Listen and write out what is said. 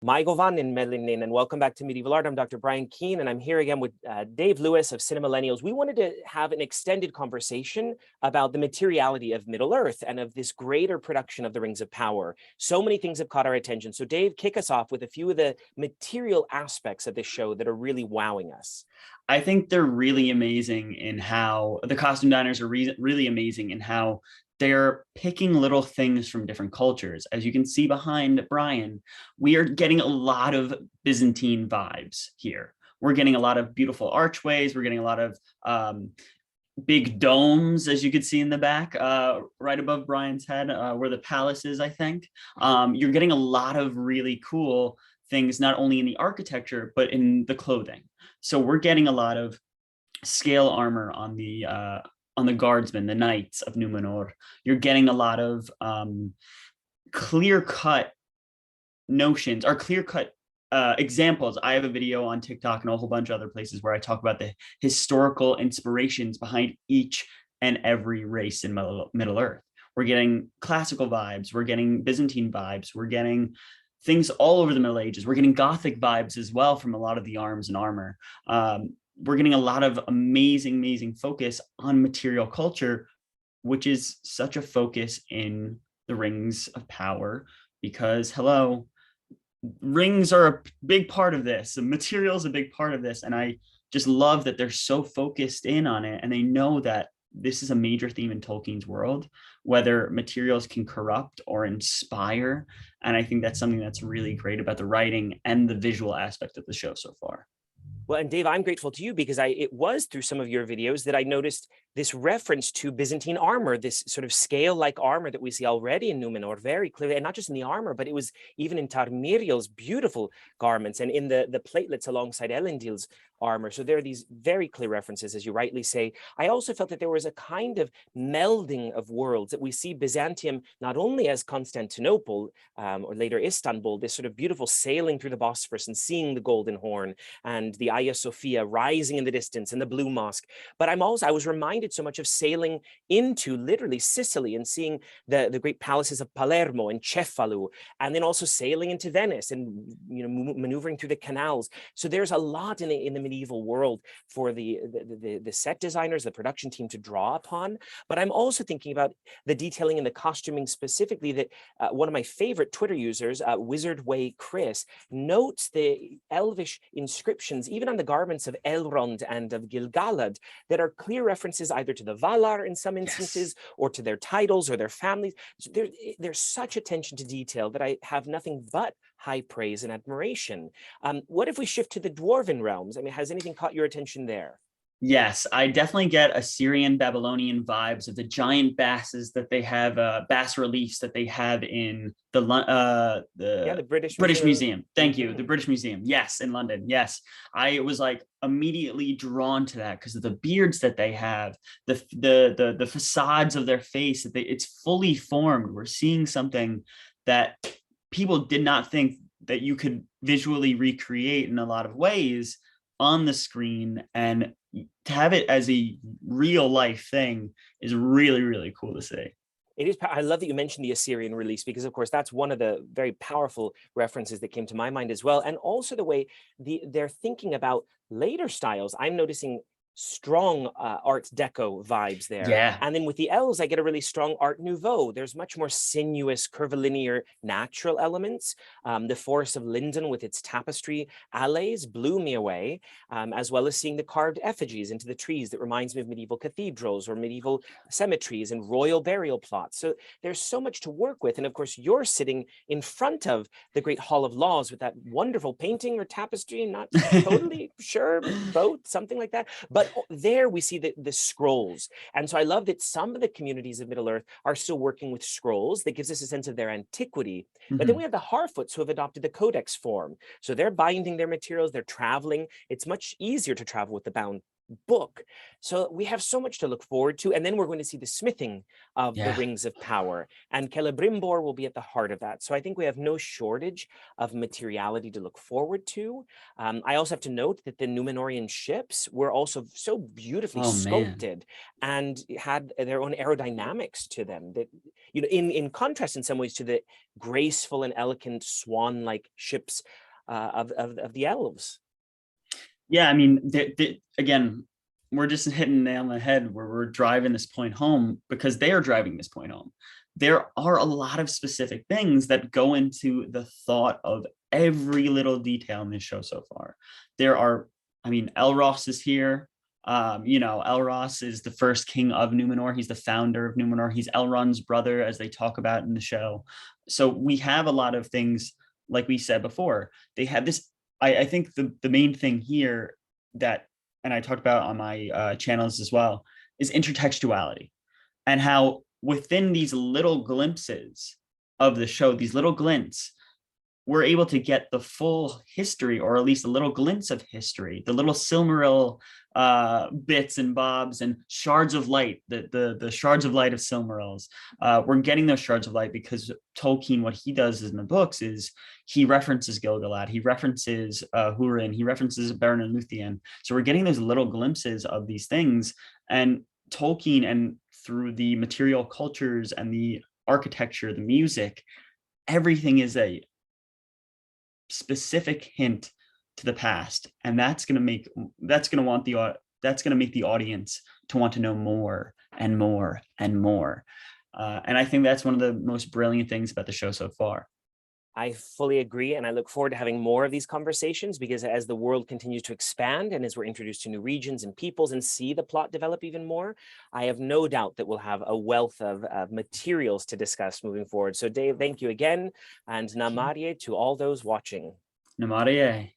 Cinemallennials, and welcome back to Medieval Art. I'm Dr. Brian Keane, and I'm here again with Dave Lewis of Cinemallennials. We wanted to have an extended conversation about the materiality of Middle-earth and of this greater production of the Rings of Power. So many things have caught our attention. So Dave, kick us off with a few of the material aspects of this show that are really wowing us. I think they're really amazing in how the costume designers are really amazing in how they're picking little things from different cultures. As you can see behind Brian, we are getting a lot of Byzantine vibes here. We're getting a lot of beautiful archways. We're getting a lot of big domes, as you could see in the back, right above Brian's head, where the palace is, I think. You're getting a lot of really cool things, not only in the architecture, but in the clothing. So we're getting a lot of scale armor on the guardsmen, the knights of Numenor. You're getting a lot of clear-cut notions or clear-cut examples. I have a video on TikTok and a whole bunch of other places where I talk about the historical inspirations behind each and every race in Middle-earth. We're getting classical vibes. We're getting Byzantine vibes. We're getting things all over the Middle Ages. We're getting Gothic vibes as well from a lot of the arms and armor. We're getting a lot of amazing focus on material culture, which is such a focus in the Rings of Power, because hello, rings are a big part of this. The material is a big part of this. And I just love that they're so focused in on it. And they know that this is a major theme in Tolkien's world, whether materials can corrupt or inspire. And I think that's something that's really great about the writing and the visual aspect of the show so far. Well, and Dave, I'm grateful to you because it was through some of your videos that I noticed this reference to Byzantine armor, this sort of scale-like armor that we see already in Numenor very clearly, and not just in the armor, but it was even in Tarmiriel's beautiful garments and in the platelets alongside Elendil's armor. So there are these very clear references, as you rightly say. I also felt that there was a kind of melding of worlds, that we see Byzantium not only as Constantinople or later Istanbul, this sort of beautiful sailing through the Bosphorus and seeing the Golden Horn and the Hagia Sophia rising in the distance and the Blue Mosque. But I was reminded so much of sailing into literally Sicily and seeing the great palaces of Palermo and Cefalu, and then also sailing into Venice and maneuvering through the canals. So there's a lot in the medieval world for the set designers, the production team to draw upon. But I'm also thinking about the detailing and the costuming specifically that one of my favorite Twitter users, Wizard Way Chris, notes the elvish inscriptions, even on the garments of Elrond and of Gil-galad, that are clear references either to the Valar in some instances, yes, or to their titles or their families. So there's such attention to detail that I have nothing but high praise and admiration. What if we shift to the Dwarven realms? I mean, has anything caught your attention there? Yes, I definitely get Assyrian Babylonian vibes of the giant basses that they have, bass reliefs that they have in the British Museum. Thank you, the British Museum. Yes, in London. Yes, I was like immediately drawn to that because of the beards that they have, the facades of their face. It's fully formed. We're seeing something that people did not think that you could visually recreate in a lot of ways on the screen, and to have it as a real life thing is really cool to see. It is. I love that you mentioned the Assyrian release, because of course that's one of the very powerful references that came to my mind as well. And also the way they're thinking about later styles. I'm noticing strong Art Deco vibes there. Yeah. And then with the elves, I get a really strong Art Nouveau. There's much more sinuous, curvilinear, natural elements. The Forest of Linden with its tapestry alleys blew me away, as well as seeing the carved effigies into the trees that reminds me of medieval cathedrals or medieval cemeteries and royal burial plots. So there's so much to work with. And of course, you're sitting in front of the Great Hall of Laws with that wonderful painting or tapestry, not totally sure, both, something like that. But there we see the scrolls. And so I love that some of the communities of Middle-earth are still working with scrolls. That gives us a sense of their antiquity. But then we have the Harfoots who have adopted the codex form. So they're binding their materials, they're traveling. It's much easier to travel with the bound book. So we have so much to look forward to. And then we're going to see the smithing of the Yeah. rings of power. And Celebrimbor will be at the heart of that. So I think we have no shortage of materiality to look forward to. I also have to note that the Numenorian ships were also so beautifully Oh man. sculpted and had their own aerodynamics to them that, you know, in contrast in some ways to the graceful and elegant swan-like ships of the elves. Yeah, I mean, again, we're just hitting the nail on the head where we're driving this point home because they are driving this point home. There are a lot of specific things that go into the thought of every little detail in this show so far. There are, I mean, Elros is here. You know, Elros is the first king of Numenor. He's the founder of Numenor. He's Elrond's brother, as they talk about in the show. So we have a lot of things, like we said before. They have this. I think the main thing here that, and I talked about on my channels as well, is intertextuality, and how within these little glimpses of the show, these little glints, we're able to get the full history, or at least a little glimpse of history, the little Silmaril bits and bobs and shards of light, the shards of light of Silmarils. We're getting those shards of light because Tolkien, what he does in the books is he references Gilgalad, he references Húrin, he references Beren and Luthien. So we're getting those little glimpses of these things, and Tolkien, and through the material cultures and the architecture, the music, everything is a specific hint to the past, and that's going to make the audience to want to know more and more and more. And I think that's one of the most brilliant things about the show so far. I fully agree, and I look forward to having more of these conversations, because as the world continues to expand and as we're introduced to new regions and peoples and see the plot develop even more, I have no doubt that we'll have a wealth of materials to discuss moving forward. So Dave, thank you again, and Namarie to all those watching. Namarie.